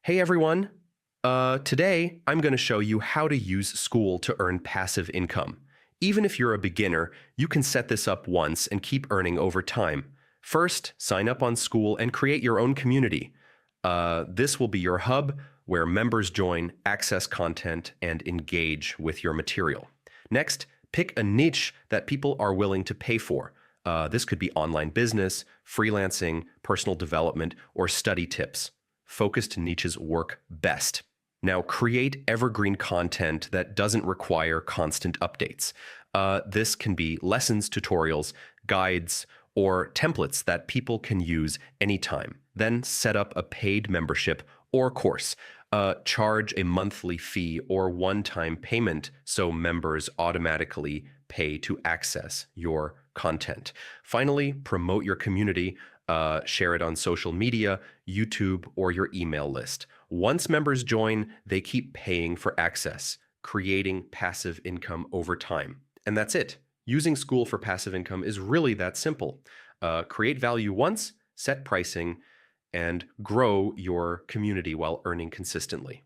Hey everyone! Today I'm going to show you how to use Skool to earn passive income. Even if you're a beginner, you can set this up once and keep earning over time. First, sign up on Skool and create your own community. This will be your hub where members join, access content, and engage with your material. Next, pick a niche that people are willing to pay for. This could be online business, freelancing, personal development, or study tips. Focused niches work best. Now, create evergreen content that doesn't require constant updates. This can be lessons, tutorials, guides, or templates that people can use anytime. Then set up a paid membership or course. Charge a monthly fee or one-time payment so members automatically pay to access your content. Finally, promote your community. Share it on social media, YouTube, or your email list. Once members join, they keep paying for access, creating passive income over time. And that's it. Using Skool for passive income is really that simple. Create value once, set pricing, and grow your community while earning consistently.